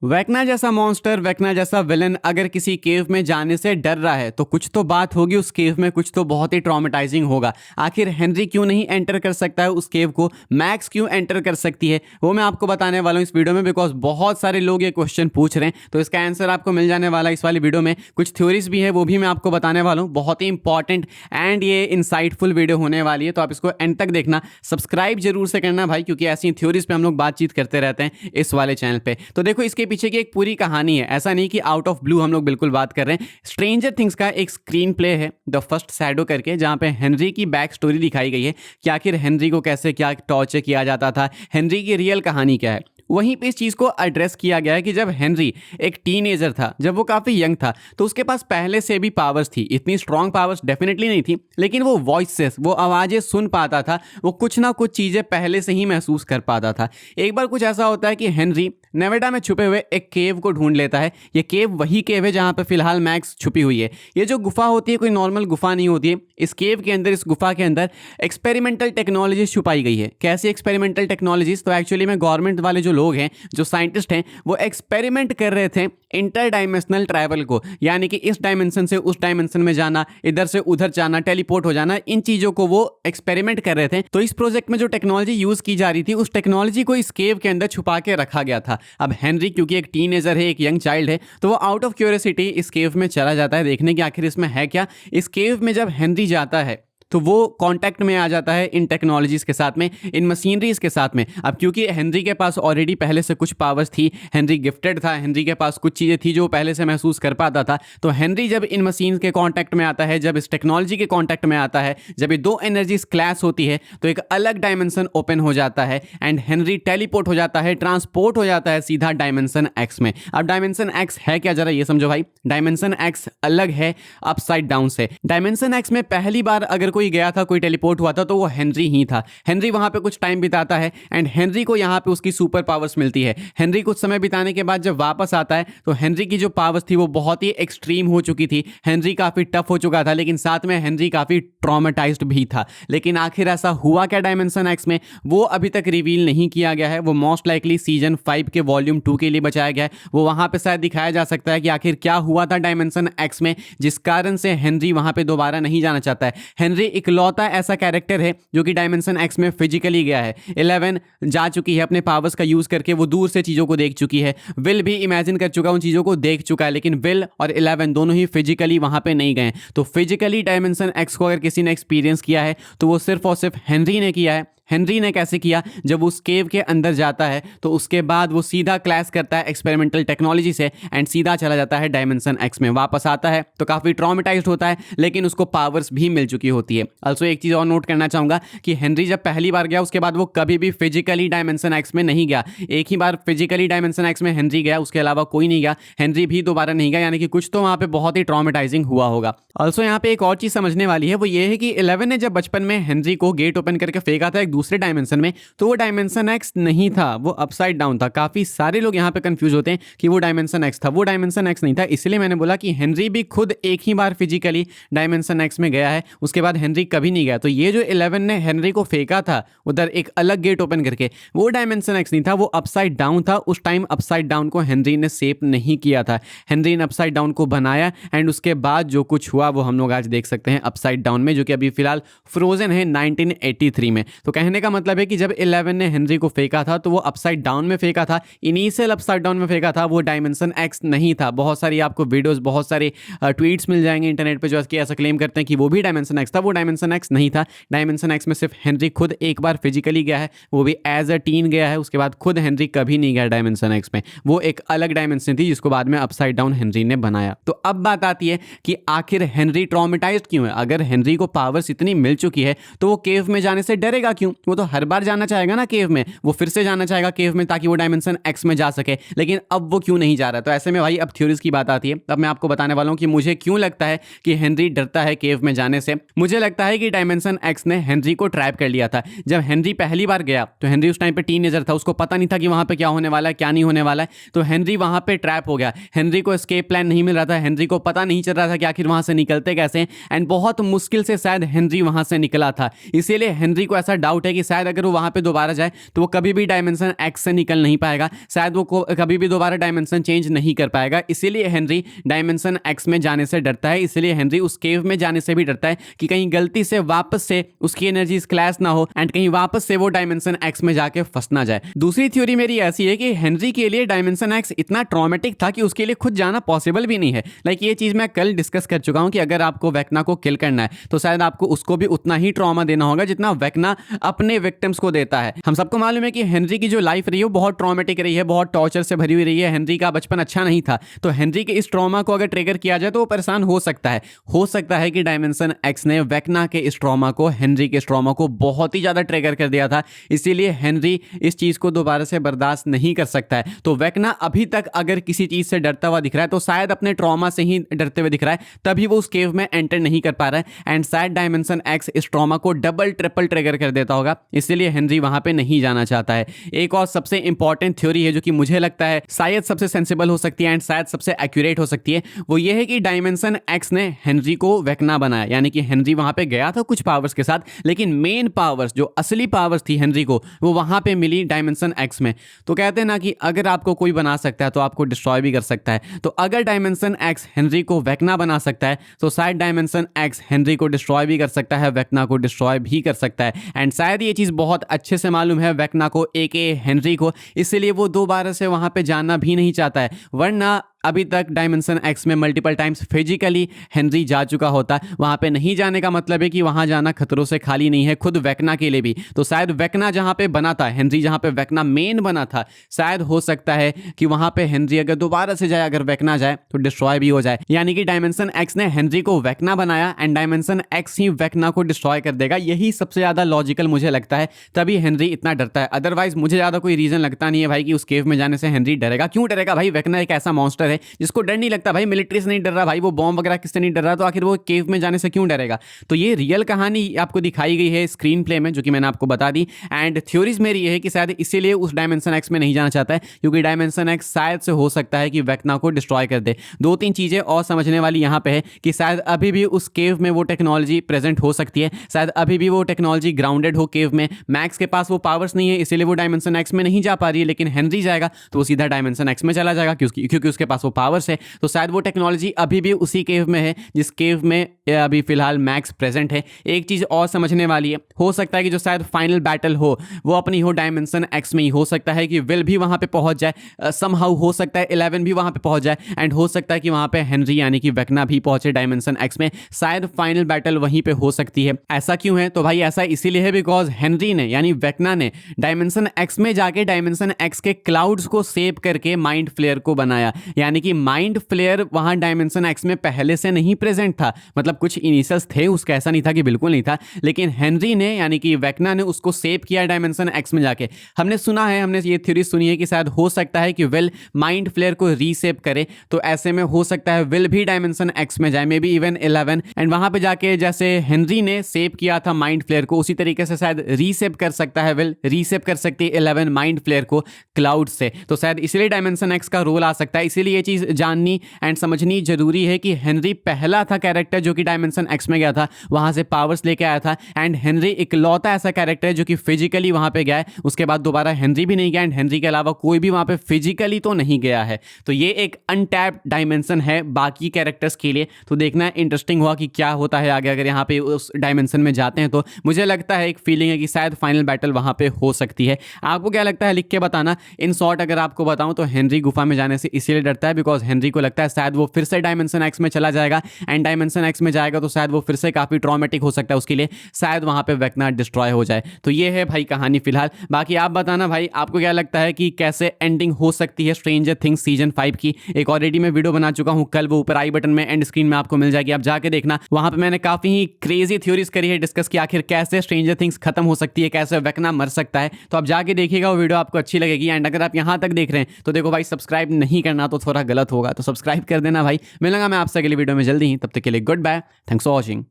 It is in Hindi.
वेकना जैसा मॉन्स्टर, वेकना जैसा विलन अगर किसी केव में जाने से डर रहा है तो कुछ तो बात होगी उस केव में, कुछ तो बहुत ही ट्रॉमेटाइजिंग होगा। आखिर हेनरी क्यों नहीं एंटर कर सकता है उस केव को, मैक्स क्यों एंटर कर सकती है, वो मैं आपको बताने वाला हूँ इस वीडियो में, बिकॉज बहुत सारे लोग ये क्वेश्चन पूछ रहे हैं। तो इसका आंसर आपको मिल जाने वाला है इस वाली वीडियो में। कुछ थ्योरीज भी है वो भी मैं आपको बताने वाला हूँ, बहुत ही इंपॉर्टेंट एंड ये इंसाइटफुल वीडियो होने वाली है। तो आप इसको एंड तक देखना, सब्सक्राइब जरूर से करना भाई, क्योंकि ऐसी थ्योरीज पे हम लोग बातचीत करते रहते हैं इस वाले चैनल पे। तो देखो इसके पीछे की एक पूरी कहानी है, ऐसा नहीं कि आउट ऑफ ब्लू हम लोग बिल्कुल बात कर रहे हैं। स्ट्रेंजर थिंग्स का एक स्क्रीन प्ले है द फर्स्ट शैडो करके, जहां पे हेनरी की बैक स्टोरी दिखाई गई है कि आखिर हेनरी को कैसे क्या टॉर्चर किया जाता था, हेनरी की रियल कहानी क्या है। वहीं पे इस चीज़ को एड्रेस किया गया है कि जब हेनरी एक टीनेजर था, जब वो काफ़ी यंग था, तो उसके पास पहले से भी पावर्स थी। इतनी स्ट्रांग पावर्स डेफिनेटली नहीं थी, लेकिन वो वॉइसेस, वो आवाज़ें सुन पाता था, वो कुछ ना कुछ चीज़ें पहले से ही महसूस कर पाता था। एक बार कुछ ऐसा होता है कि हेनरी नेवेडा में छुपे हुए एक केव को ढूंढ लेता है। ये केव वही केव है जहाँ पे फिलहाल मैक्स छुपी हुई है। ये जो गुफा होती है कोई नॉर्मल गुफा नहीं होती है। इस केव के अंदर, इस गुफा के अंदर एक्सपेरिमेंटल टेक्नोलॉजीज छुपाई गई है। कैसी एक्सपेरिमेंटल टेक्नोलॉजीज? तो एक्चुअली में गवर्नमेंट वाले जो लोग हैं, जो साइंटिस्ट हैं, वो एक्सपेरिमेंट कर रहे थे इंटर डायमेंशनल ट्रैवल को, यानी कि इस डायमेंशन से उस डायमेंशन में जाना, इधर से उधर जाना, टेलीपोर्ट हो जाना, इन चीज़ों को वो एक्सपेरिमेंट कर रहे थे। तो इस प्रोजेक्ट में जो टेक्नोलॉजी यूज़ की जा रही थी, उस टेक्नोलॉजी को इस केव के अंदर छुपा के रखा गया था। अब हेनरी क्योंकि एक टीनेजर है, एक यंग चाइल्ड है, तो वो आउट ऑफ क्यूरियोसिटी इस केव में चला जाता है देखने कि आखिर इसमें है क्या। इस केव में जब हेनरी जाता है तो वो कांटेक्ट में आ जाता है इन टेक्नोलॉजीज के साथ में, इन मशीनरीज के साथ में। अब क्योंकि हेनरी के पास ऑलरेडी पहले से कुछ पावर्स थी, हेनरी गिफ्टेड था, हेनरी के पास कुछ चीज़ें थी जो वो पहले से महसूस कर पाता था। तो हेनरी जब इन मशीन के कांटेक्ट में आता है, जब इस टेक्नोलॉजी के कांटेक्ट में आता है, जब ये दो एनर्जीज क्लैश होती है, तो एक अलग डायमेंशन ओपन हो जाता है एंड हेनरी टेलीपोर्ट हो जाता है, ट्रांसपोर्ट हो जाता है सीधा डायमेंशन एक्स में। अब डायमेंशन एक्स है क्या, जरा ये समझो भाई। डायमेंशन एक्स अलग है अपसाइड डाउन से। डायमेंशन एक्स में पहली बार अगर कोई गया था, कोई टेलीपोर्ट हुआ था, तो वो हेनरी ही था। हेनरी वहां पे कुछ टाइम बिताता है एंड हेनरी को यहां पे उसकी सुपर पावर्स मिलती है। हेनरी कुछ समय बिताने के बाद जब वापस आता है तो हेनरी की जो पावर्स थी वो बहुत ही एक्सट्रीम हो चुकी थी। हेनरी काफी टफ हो चुका था, लेकिन साथ में हेनरी काफी ट्रॉमेटाइज्ड भी था। लेकिन आखिर ऐसा हुआ क्या डायमेंशन एक्स में, वो अभी तक रिवील नहीं किया गया है। वो मोस्ट लाइकली सीजन 5 के वॉल्यूम 2 के लिए बचाया गया है। वो वहां पे शायद दिखाया जा सकता है कि आखिर क्या हुआ था डायमेंशन एक्स में, जिस कारण से हेनरी वहां पे दोबारा नहीं जाना चाहता है। हेनरी इकलौता ऐसा कैरेक्टर है जो कि डायमेंशन एक्स में फिजिकली गया है। 11 जा चुकी है, अपने पावर्स का यूज करके वो दूर से चीजों को देख चुकी है। विल भी इमेजिन कर चुका, उन चीजों को देख चुका है, लेकिन विल और 11 दोनों ही फिजिकली वहां पे नहीं गए। तो फिजिकली डायमेंशन एक्स को अगर किसी ने एक्सपीरियंस किया है तो वो सिर्फ और सिर्फ हेनरी ने किया है। हेनरी ने कैसे किया? जब उस केव के अंदर जाता है तो उसके बाद वो सीधा क्लैश करता है एक्सपेरिमेंटल टेक्नोलॉजी से एंड सीधा चला जाता है डायमेंशन एक्स में। वापस आता है तो काफी ट्रॉमेटाइज्ड होता है, लेकिन उसको पावर्स भी मिल चुकी होती है। ऑल्सो एक चीज और नोट करना चाहूंगा कि हेनरी जब पहली बार गया उसके बाद वो कभी भी फिजिकली डायमेंशन एक्स में नहीं गया। एक ही बार फिजिकली डायमेंशन एक्स में हेनरी गया, उसके अलावा कोई नहीं गया। हेनरी भी दोबारा नहीं गया, यानी कि कुछ तो वहां पे बहुत ही ट्रॉमेटाइजिंग हुआ होगा। ऑल्सो यहाँ पे एक और चीज समझने वाली है, वो ये है कि 11 ने जब बचपन में हेनरी को गेट ओपन करके फेंका था एक दूसरे डायमेंशन में, तो वो डायमेंशन एक्स नहीं था, वो अपसाइड डाउन था। काफी सारे लोग यहाँ पे कंफ्यूज होते हैं कि वो डायमेंशन एक्स था, वो डायमेंशन एक्स नहीं था। इसलिए मैंने बोला कि हेनरी भी खुद एक ही बार फिजिकली डायमेंशन एक्स में गया है, उसके बाद हेनरी कभी नहीं गया। तो ये जो 11 ने हेनरी को फेंका था उधर एक अलग गेट ओपन करके, वो डायमेंशन एक्स नहीं था, वो अपसाइड डाउन था। उस टाइम अपसाइड डाउन को हेनरी ने सेव नहीं किया था, हेनरी ने अपसाइड डाउन को बनाया एंड उसके बाद जो कुछ हुआ वो हम लोग आज देख सकते हैं अपसाइड डाउन में, जो कि अभी फिलहाल फ्रोजन है 1983 में। तो कहने का मतलब है कि जब 11 ने हेनरी को फेंका था तो वो अपसाइड डाउन में फेंका था, इनिशियल अपसाइड डाउन में फेंका था, वो डायमेंशन एक्स नहीं था। बहुत सारी आपको वीडियोस, बहुत सारे ट्वीट्स मिल जाएंगे इंटरनेट पे जो ऐसा क्लेम करते हैं कि वो भी डायमेंशन एक्स था। वो डायमेंशन एक्स नहीं था। डायमेंशन एक्स में सिर्फ हेनरी खुद एक बार फिजिकली गया है, वो भी एज अ टीन गया है। उसके बाद खुद हेनरी कभी नहीं गया डायमेंशन एक्स में। वो एक अलग डायमेंशन थी जिसको बाद में अपसाइड डाउन हेनरी ने बनाया। तो अब बात आती है कि आखिर हेनरी ट्रॉमेटाइज्ड क्यों है? अगर हेनरी को पावर्स इतनी मिल चुकी है तो वो केव में जाने से डरेगा क्यों? वो तो हर बार जाना चाहेगा ना केव में, वो फिर से जाना चाहेगा केव में ताकि वो डायमेंशन एक्स में जा सके। लेकिन अब वो क्यों नहीं जा रहा? तो ऐसे में भाई अब थ्योरीज की बात आती है। अब मैं आपको बताने वाला हूं कि मुझे क्यों लगता है कि हेनरी डरता है केव में जाने से। मुझे लगता है कि डायमेंशन एक्स ने हेनरी को ट्रैप कर लिया था। जब हेनरी पहली बार गया तो हेनरी उस टाइम पे टीनेजर था, उसको पता नहीं था कि वहां पे क्या होने वाला है, क्या नहीं होने वाला है। तो हेनरी वहां पे ट्रैप हो गया। हेनरी को एस्केप प्लान नहीं मिल रहा था, हेनरी को पता नहीं चल रहा था कि आखिर वहां से निकलते कैसे, एंड बहुत मुश्किल से शायद हेनरी वहां से निकला था। इसीलिए हेनरी को ऐसा डाउट है कि शायद अगर वो वहाँ पे दोबारा जाए तो वो कभी भी डायमेंशन एक्स से निकल नहीं पाएगा, शायद वो कभी भी दोबारा डायमेंशन चेंज नहीं कर पाएगा। इसीलिए हेनरी डायमेंशन एक्स में जाने से डरता है, इसीलिए हेनरी उस केव में जाने से भी डरता है कि कहीं गलती से वापस से उसकी एनर्जी क्लैश ना हो एंड कहीं वापस से वो डायमेंशन एक्स में जाके फंस ना जाए। दूसरी थ्योरी मेरी ऐसी है कि हेनरी के लिए डायमेंशन एक्स इतना ट्रॉमेटिक था कि उसके लिए खुद जाना पॉसिबल भी नहीं है। लाइक ये चीज मैं कल डिस्कस कर चुका हूं कि अगर आपको वेक्ना को किल करना है तो शायद आपको उसको भी उतना ही ट्रॉमा देना होगा जितना वेक्ना अपने विक्टिम्स को देता है। हम सबको मालूम है कि हेनरी की जो लाइफ रही है वो बहुत ट्रॉमेटिक रही है, बहुत टॉर्चर से भरी हुई रही है। हेनरी का बचपन अच्छा नहीं था, तो हेनरी के इस ट्रॉमा को अगर ट्रिगर किया जाए तो वो परेशान हो सकता है। हो सकता है कि डायमेंशन एक्स ने वेक्ना के इस ट्रॉमा को, हेनरी के इस ट्रॉमा को बहुत ही ज्यादा ट्रिगर कर दिया था, इसीलिए हेनरी इस चीज को दोबारा से बर्दाश्त नहीं कर सकता है। तो वेक्ना अभी तक अगर किसी चीज से डरता हुआ दिख रहा है तो शायद अपने ट्रॉमा से ही डरते हुए दिख रहा है, तभी वो उस केव में एंटर नहीं कर पा रहा है एंड शायद डायमेंशन एक्स इस ट्रॉमा को डबल ट्रिपल ट्रिगर कर देता होगा, इसलिए हेनरी वहां पे नहीं जाना चाहता है। एक और सबसे इंपॉर्टेंट थ्योरी है जो कि मुझे लगता है शायद सबसे सेंसिबल हो सकती है एंड शायद सबसे एक्यूरेट हो सकती है, वो ये है कि डायमेंशन एक्स ने हेनरी को वेक्ना बनाया। यानी कि हेनरी वहां पे गया था कुछ पावर्स के साथ, लेकिन मेन पावर्स जो असली पावर्स थी हेनरी को वो वहां पे मिली डायमेंशन एक्स में। तो कहते हैं ना कि अगर आपको कोई बना सकता है तो आपको डिस्ट्रॉय भी कर सकता है। तो अगर डायमेंशन एक्स हेनरी को वेक्ना बना सकता है तो शायद डायमेंशन एक्स हेनरी को डिस्ट्रॉय भी कर सकता है, वेक्ना को डिस्ट्रॉय भी कर सकता है। एंड शायद ये चीज बहुत अच्छे से मालूम है वेक्ना को, एके हेनरी को, इसलिए वो दोबारा से वहां पे जाना भी नहीं चाहता है। वरना अभी तक डायमेंशन एक्स में मल्टीपल टाइम्स फिजिकली हेनरी जा चुका होता। वहां पे नहीं जाने का मतलब है कि वहां जाना खतरों से खाली नहीं है, खुद वेक्ना के लिए भी। तो शायद वेक्ना जहां पे बना था, हेनरी जहां पे वेक्ना मेन बना था, शायद हो सकता है कि वहां पे हेनरी अगर दोबारा से जाए, अगर वेक्ना जाए तो डिस्ट्रॉय भी हो जाए। यानी कि डायमेंशन एक्स ने हेनरी को वेक्ना बनाया एंड डायमेंशन एक्स ही वेक्ना को डिस्ट्रॉय कर देगा। यही सबसे ज्यादा लॉजिकल मुझे लगता है, तभी हेनरी इतना डरता है। अदरवाइज मुझे ज्यादा कोई रीजन लगता नहीं है भाई कि उस केव में जाने से हेनरी डरेगा। क्यों डरेगा भाई? वेक्ना एक ऐसा मॉन्स्टर है जिसको डर नहीं लगता भाई, मिलिट्री से नहीं डर रहा भाई, वो बॉम्ब वगैरह किससे नहीं डर रहा, तो आखिर वो केव में जाने से क्यों डरेगा? तो ये रियल कहानी आपको दिखाई गई है स्क्रीन प्ले में, जो कि मैंने आपको बता दी। एंड थ्योरीज मेरी ये है कि शायद इसीलिए उस डायमेंशन एक्स में नहीं जाना चाहता है, क्योंकि डायमेंशन एक्स शायद से हो सकता है कि वेक्ना को डिस्ट्रॉय कर दे। दो तीन चीजें और समझने वाली यहां पे है कि शायद अभी भी उस केव में वो टेक्नोलॉजी प्रेजेंट हो सकती है, शायद अभी भी वो टेक्नोलॉजी ग्राउंडेड हो केव में। मैक्स के पास वो पावर्स नहीं है, इसीलिए वो डायमेंशन एक्स में नहीं जा पा रही है, लेकिन हेनरी जाएगा तो वो सीधा डायमेंशन एक्स में चला जाएगा क्योंकि उसके पास वो पावर्स है। तो शायद वो टेक्नोलॉजी अभी भी उसी केव में है जिस केव में अभी फिलहाल मैक्स प्रेजेंट है। एक चीज और समझने वाली है, हो सकता है कि जो शायद फाइनल बैटल हो वो अपनी हो डायमेंशन एक्स में ही। हो सकता है कि विल भी वहां पे पहुंच जाए, समहाउ हो सकता है 11 भी वहां पे पहुंच जाए, एंड हो सकता है कि वहां पे हेनरी यानी कि वेक्ना भी पहुंचे डायमेंशन एक्स में। शायद फाइनल बैटल वहीं पे हो सकती है। ऐसा क्यों है? तो भाई ऐसा इसीलिए है बिकॉज हेनरी ने यानी वेक्ना ने डायमेंशन एक्स में जाके डायमेंशन एक्स के क्लाउड्स को सेव करके माइंड फ्लेयर को बनाया। यानी कि माइंड फ्लेयर वहां डायमेंशन एक्स में पहले से नहीं प्रेजेंट था, मतलब कुछ इनिशियल्स थे उसका, ऐसा नहीं था कि बिल्कुल नहीं था, लेकिन हेनरी ने यानी कि वेक्ना ने उसको सेव किया डायमेंशन एक्स में जाके। हमने सुना है, हमने ये थ्योरी सुनी है कि शायद हो सकता है कि विल माइंड फ्लेयर को रीसेव करे, तो ऐसे में हो सकता है विल भी डायमेंशन एक्स में जाए, मे बी इवन 11, एंड वहां पे जाके जैसे हेनरी ने सेव किया था माइंड फ्लेयर को, उसी तरीके से शायद रीसेव कर सकता है विल, रीसेव कर सकती है 11 माइंड फ्लेयर को क्लाउड से। तो शायद इसलिए डायमेंशन एक्स का रोल आ सकता है। इसीलिए ये चीज जाननी एंड समझनी जरूरी है कि हेनरी पहला था कैरेक्टर जो कि डायमेंशन एक्स में गया था, वहां से पावर्स लेके आया था, एंड हेनरी इकलौता ऐसा कैरेक्टर है जो कि फिजिकली वहां पे गया है। उसके बाद दोबारा हेनरी भी नहीं गया, एंड हेनरी के अलावा कोई भी वहां पे फिजिकली तो नहीं गया है। तो ये एक अनटैप्ड डायमेंशन है बाकी कैरेक्टर्स के लिए। तो देखना इंटरेस्टिंग हुआ कि क्या होता है आगे अगर यहाँ पे उस डायमेंशन में जाते हैं। तो मुझे लगता है, एक फीलिंग है कि शायद फाइनल बैटल वहां पे हो सकती है। आपको क्या लगता है लिख के बताना। इन शॉर्ट अगर आपको बताऊं तो हेनरी गुफा में जाने से इसीलिए डरता है बिकॉज हेनरी को लगता है शायद वो फिर से डायमेंशन एक्स में चला जाएगा, एंड डायमेंशन एक्स में जाएगा तो शायद वो फिर से काफी ट्रॉमेटिक हो सकता है उसके लिए, शायद वहां पे वेक्ना डिस्ट्रॉय हो जाए। तो ये है भाई कहानी फिलहाल। बाकी आप बताना भाई आपको क्या लगता है कि कैसे एंडिंग हो सकती है स्ट्रेंजर थिंग्स सीजन 5 की। एक ऑलरेडी मैं वीडियो बना चुका हूं कल, वो ऊपर आई बटन में एंड स्क्रीन में आपको मिल जाएगी, आप जाके देखना। वहां पे मैंने काफी ही क्रेजी थ्योरीज करी है, डिस्कस की आखिर कैसे स्ट्रेंजर थिंग्स खत्म हो सकती है, कैसे वेक्ना मर सकता है। तो आप जाके देखिएगा, वो वीडियो आपको अच्छी लगेगी। एंड अगर आप यहां तक देख रहे हैं तो देखो भाई, सब्सक्राइब नहीं करना तो थोड़ा गलत होगा, तो सब्सक्राइब कर देना भाई। मिलूंगा मैं आपसे अगली वीडियो में जल्दी ही, तब तक के लिए good bye, thanks for watching.